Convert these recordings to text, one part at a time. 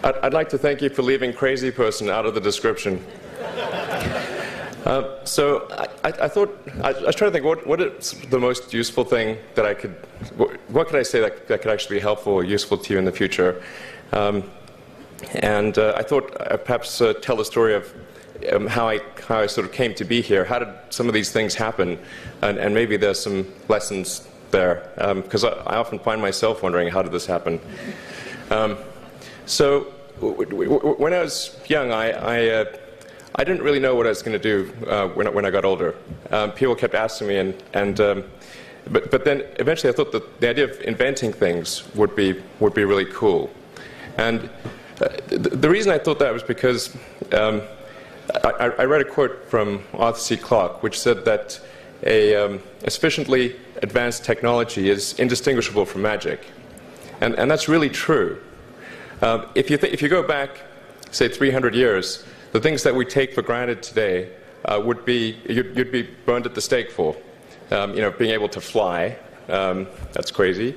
I'd like to thank you for leaving crazy person out of the description. So I thought, I was trying to think, what is the most useful thing that I could, what could I say that could actually be helpful or useful to you in the future? And I thought I'd perhaps tell the story of how I sort of came to be here. How did some of these things happen? And maybe there's some lessons there, because I often find myself wondering, how did this happen? So when I was young, I didn't really know what I was going to do when I got older. People kept asking me, but then eventually I thought that the idea of inventing things would be really cool. And the reason I thought that was because I read a quote from Arthur C. Clarke, which said that a sufficiently advanced technology is indistinguishable from magic, and that's really true. If you go back, say 300 years, the things that we take for granted today would be you'd be burned at the stake for. Being able to fly, that's crazy.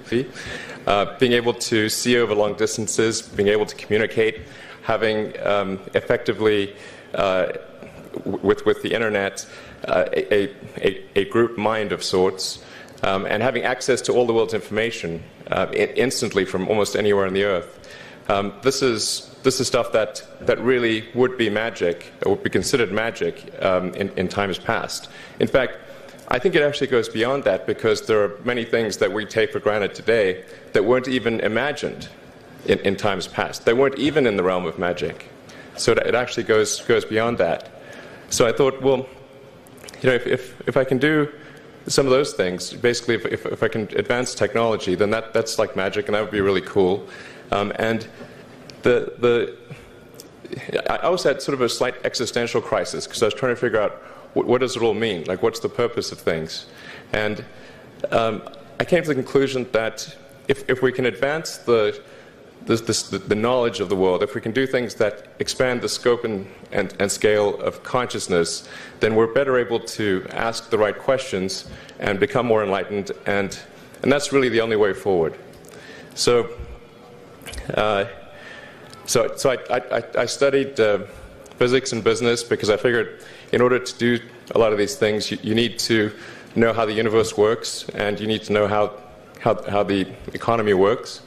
Being able to see over long distances, being able to communicate, having effectively with the internet a group mind of sorts, and having access to all the world's information instantly from almost anywhere on the earth. This is stuff that really would be magic, or would be considered magic in times past. In fact, I think it actually goes beyond that, because there are many things that we take for granted today that weren't even imagined in times past. They weren't even in the realm of magic. So it actually goes beyond that. So I thought, well, if I can do some of those things, basically if I can advance technology, then that's like magic, and that would be really cool. And I also had sort of a slight existential crisis, because I was trying to figure out what does it all mean? Like, what's the purpose of things? And I came to the conclusion that if we can advance the knowledge of the world, if we can do things that expand the scope and scale of consciousness, then we're better able to ask the right questions and become more enlightened, and that's really the only way forward. So I studied physics and business, because I figured in order to do a lot of these things, you need to know how the universe works, and you need to know how the economy works.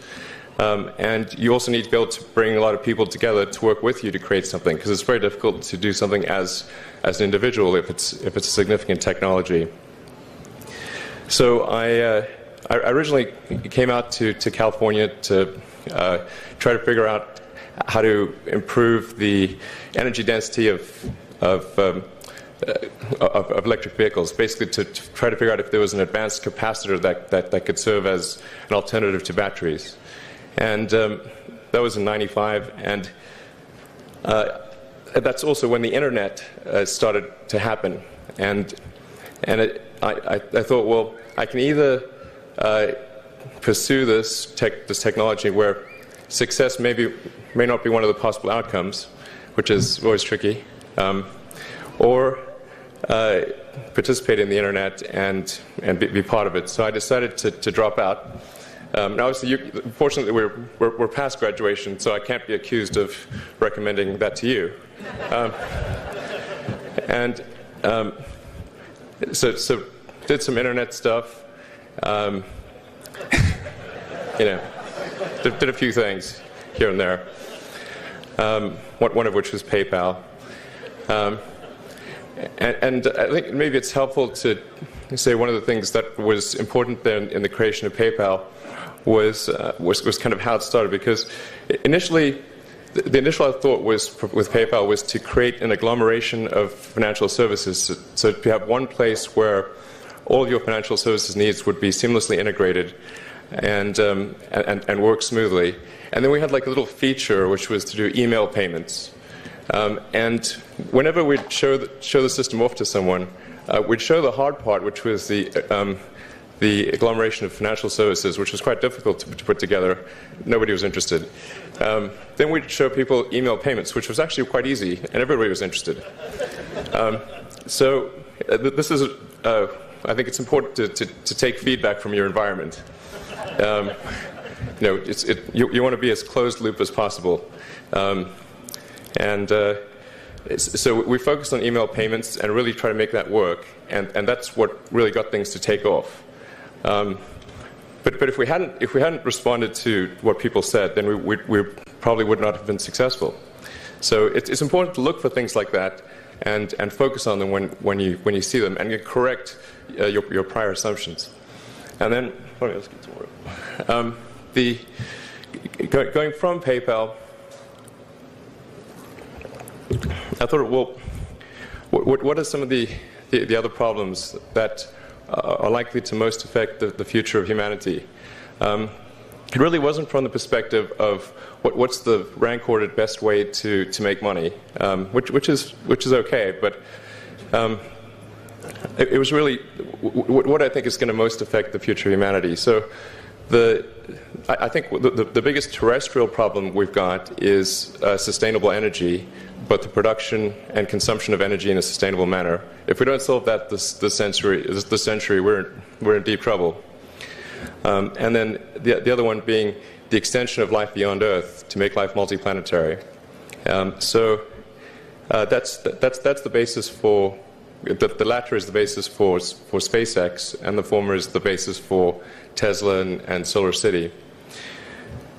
And you also need to be able to bring a lot of people together to work with you to create something, because it's very difficult to do something as an individual if it's a significant technology. So I originally came out to California to try to figure out how to improve the energy density of electric vehicles, basically to try to figure out if there was an advanced capacitor that could serve as an alternative to batteries. And that was in '95, and that's also when the internet started to happen. And I thought, well, I can either pursue this technology where success may not be one of the possible outcomes, which is always tricky, or participate in the internet and be part of it. So I decided to drop out. Now, obviously, fortunately, we're past graduation, so I can't be accused of recommending that to you. So did some internet stuff. Did a few things here and there. One of which was PayPal. And I think maybe it's helpful to say one of the things that was important there in the creation of PayPal was kind of how it started, because initially the initial thought with PayPal was to create an agglomeration of financial services, so to have one place where all of your financial services needs would be seamlessly integrated and work smoothly. And then we had like a little feature which was to do email payments. And whenever we'd show the system off to someone, we'd show the hard part, which was the agglomeration of financial services, which was quite difficult to put together. Nobody was interested. Then we'd show people email payments, which was actually quite easy, and everybody was interested. So this is, I think it's important to take feedback from your environment. you want to be as closed loop as possible. So we focused on email payments and really try to make that work, and that's what really got things to take off. But if we hadn't responded to what people said, then we probably would not have been successful. So it's important to look for things like that and focus on them when you see them, and you correct your prior assumptions. And then let's get some more. Going from PayPal, I thought, well, what are some of the other problems that are likely to most affect the future of humanity? It really wasn't from the perspective of what's the rank-ordered best way to make money, which is okay, but it was really what I think is going to most affect the future of humanity. So I think the biggest terrestrial problem we've got is sustainable energy, both the production and consumption of energy in a sustainable manner. If we don't solve that this century, we're in deep trouble. And then the other one being the extension of life beyond Earth to make life multiplanetary. So that's the basis for the latter is the basis for SpaceX, and the former is the basis for Tesla and Solar City.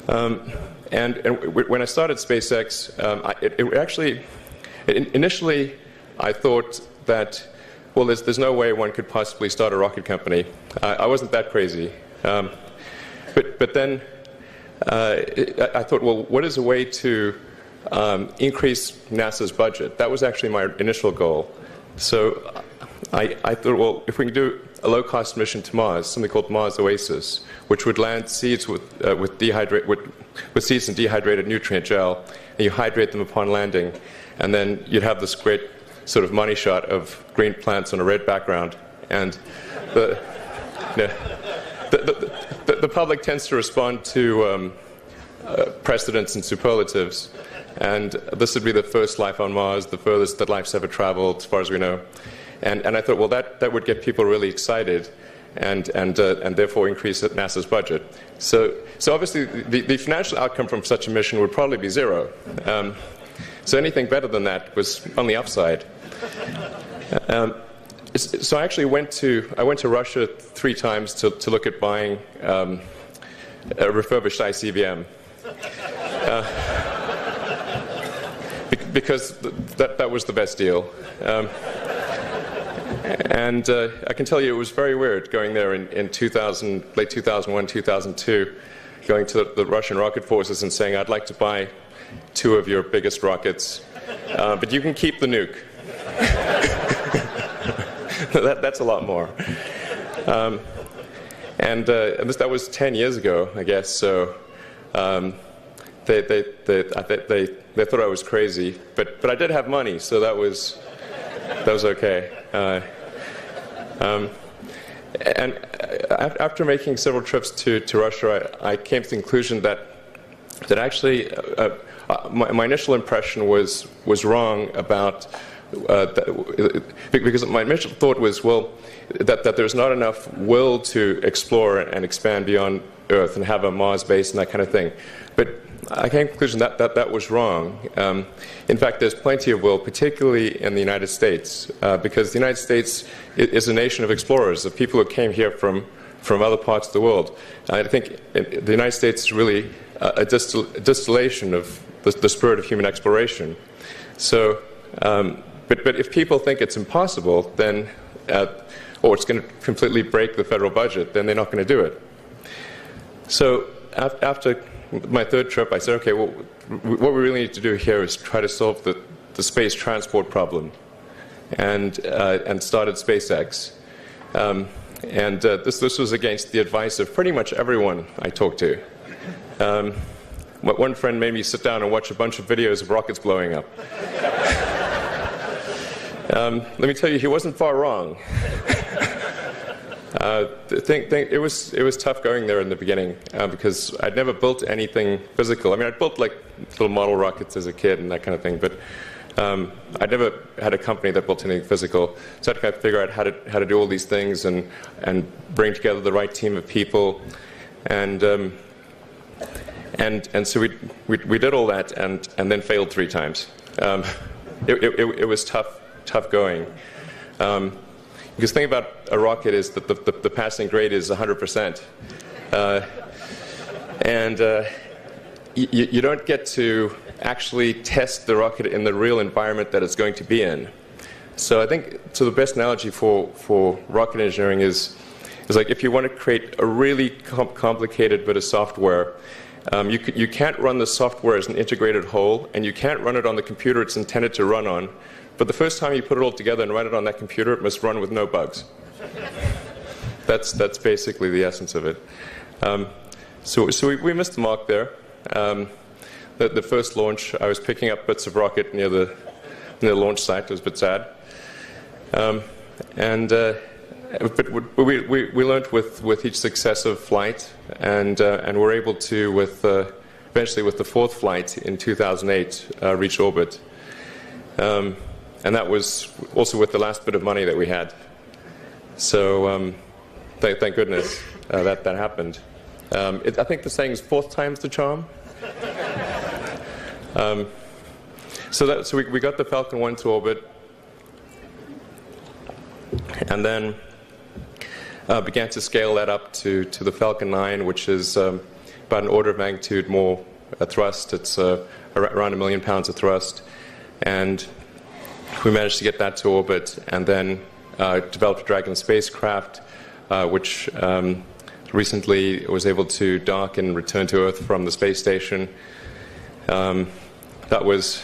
And when I started SpaceX, initially I thought that, well, there's no way one could possibly start a rocket company. I wasn't that crazy. But then I thought, well, what is a way to increase NASA's budget? That was actually my initial goal. So I thought, well, if we can do a low-cost mission to Mars, something called Mars Oasis, which would land seeds with seeds and dehydrated nutrient gel, and you hydrate them upon landing, and then you'd have this great sort of money shot of green plants on a red background, and the public tends to respond to precedents and superlatives, and this would be the first life on Mars, the furthest that life's ever traveled, as far as we know. And I thought, well, that would get people really excited, and therefore increase NASA's budget. So obviously, the financial outcome from such a mission would probably be zero. So anything better than that was on the upside. So I actually went to Russia 3 times to look at buying a refurbished ICBM. Because that was the best deal. And I can tell you it was very weird going there in late 2001, 2002, going to the Russian rocket forces and saying, I'd like to buy 2 of your biggest rockets, but you can keep the nuke. That's a lot more. And that was 10 years ago, I guess, so they thought I was crazy, but I did have money, so that was okay. And after making several trips to Russia, I came to the conclusion that actually my initial impression was wrong about because my initial thought was, well, that there's not enough will to explore and expand beyond Earth and have a Mars base and that kind of thing. But I came to the conclusion that was wrong. In fact, there's plenty of will, particularly in the United States, because the United States is a nation of explorers, of people who came here from other parts of the world. I think the United States is really a distillation of the spirit of human exploration. So, but if people think it's impossible, then, or it's going to completely break the federal budget, then they're not going to do it. So after my 3rd trip, I said, okay, well, what we really need to do here is try to solve the space transport problem, and started SpaceX. This was against the advice of pretty much everyone I talked to. One friend made me sit down and watch a bunch of videos of rockets blowing up. Let me tell you, he wasn't far wrong. It was tough going there in the beginning because I'd never built anything physical. I mean, I'd built like little model rockets as a kid and that kind of thing, but I'd never had a company that built anything physical. So I had to kind of figure out how to do all these things and bring together the right team of people. And And so we did all that and then failed 3 times. It was tough going. Because the thing about a rocket is that the passing grade is 100%. You don't get to actually test the rocket in the real environment that it's going to be in. So I think the best analogy for rocket engineering is like if you want to create a really complicated bit of software, you can't run the software as an integrated whole, and you can't run it on the computer it's intended to run on. But the first time you put it all together and run it on that computer, it must run with no bugs. That's basically the essence of it. So we missed the mark there. The first launch, I was picking up bits of rocket near the launch site. It was a bit sad. But we learned with each successive flight, and were able to, eventually with the 4th flight in 2008, reach orbit. And that was also with the last bit of money that we had. So thank goodness that happened. I think the saying is 4th time's the charm. So we got the Falcon 1 to orbit, and then began to scale that up to the Falcon 9, which is about an order of magnitude more thrust. It's around 1 million pounds of thrust. And we managed to get that to orbit, and then developed a Dragon spacecraft, which recently was able to dock and return to Earth from the space station. That was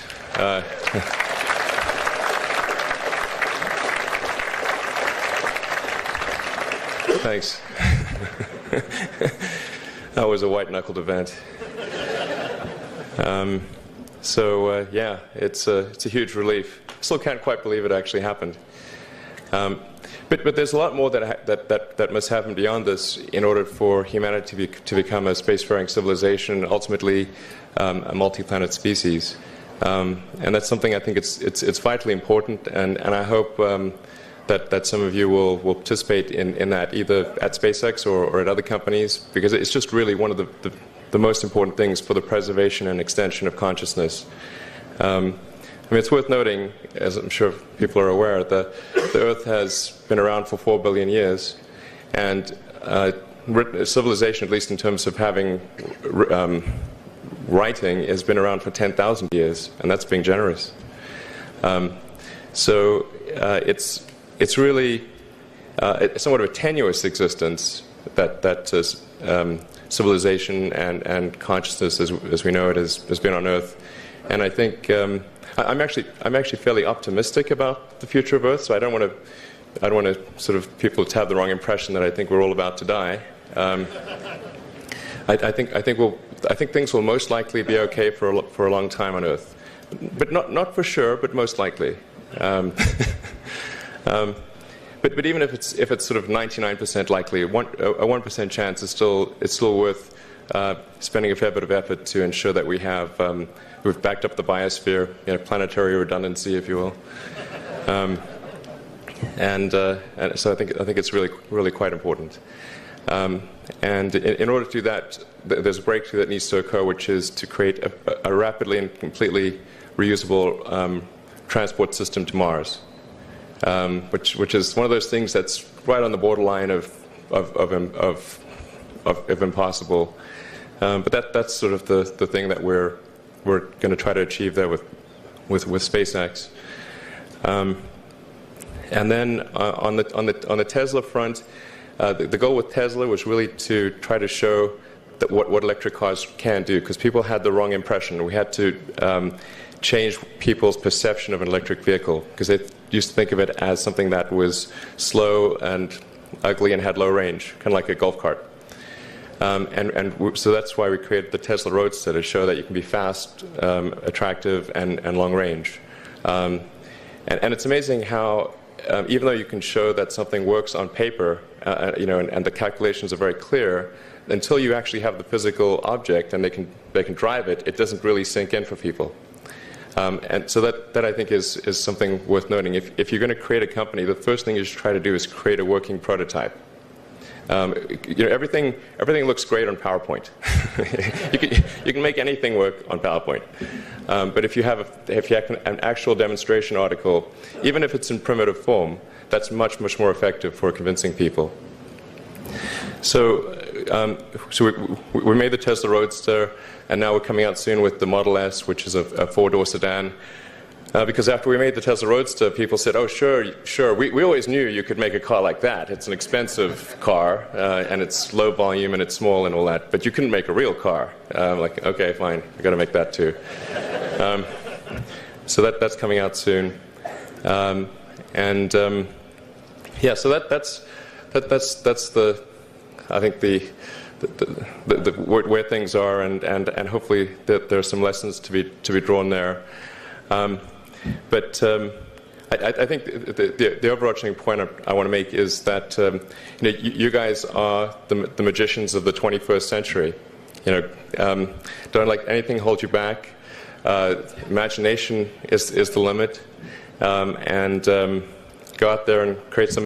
thanks. That was a white-knuckled event. Yeah, it's a huge relief. Still can't quite believe it actually happened. But there's a lot more that must happen beyond this in order for humanity to become a spacefaring civilization, and ultimately a multi-planet species. And that's something I think it's vitally important, and I hope that some of you will participate in that, either at SpaceX or at other companies, because it's just really one of the most important things for the preservation and extension of consciousness. I mean, it's worth noting, as I'm sure people are aware, the Earth has been around for 4 billion years, and civilization, at least in terms of having writing, has been around for 10,000 years, and that's being generous. So it's really somewhat of a tenuous existence that civilization and consciousness, as we know it, has been on Earth. And I think I'm actually fairly optimistic about the future of Earth. So I don't want to sort of people to have the wrong impression that I think we're all about to die. I think things will most likely be okay for a long time on Earth, but not for sure, but most likely. But even if it's sort of 99% likely, a 1% chance is still worth spending a fair bit of effort to ensure that we've backed up the biosphere, planetary redundancy, if you will. And so I think it's really quite important. And in order to do that, there's a breakthrough that needs to occur, which is to create a rapidly and completely reusable transport system to Mars, which is one of those things that's right on the borderline of impossible. But that's sort of the thing that we're going to try to achieve there with SpaceX. And then on the Tesla front, the goal with Tesla was really to try to show that what electric cars can do, because people had the wrong impression. We had to change people's perception of an electric vehicle, because they used to think of it as something that was slow and ugly and had low range, kind of like a golf cart. So that's why we created the Tesla Roadster, to show that you can be fast, attractive, and long range. And it's amazing how, even though you can show that something works on paper, and the calculations are very clear, until you actually have the physical object and they can drive it, it doesn't really sink in for people. And so that I think is something worth noting. If you're going to create a company, the first thing you should try to do is create a working prototype. Everything looks great on PowerPoint. you can make anything work on PowerPoint. But if you have an actual demonstration article, even if it's in primitive form, that's much more effective for convincing people. So we made the Tesla Roadster, and now we're coming out soon with the Model S, which is a four-door sedan. Because after we made the Tesla Roadster, people said, "Oh, sure. We always knew you could make a car like that. It's an expensive car, and it's low volume, and it's small, and all that. But you couldn't make a real car." Like, okay, fine. I got to make that too. So that's coming out soon. So that's the I think the where things are, and hopefully there are some lessons to be drawn there. But I think the overarching point I want to make is that you guys are the magicians of the 21st century. Don't let anything hold you back. Imagination is the limit, and go out there and create some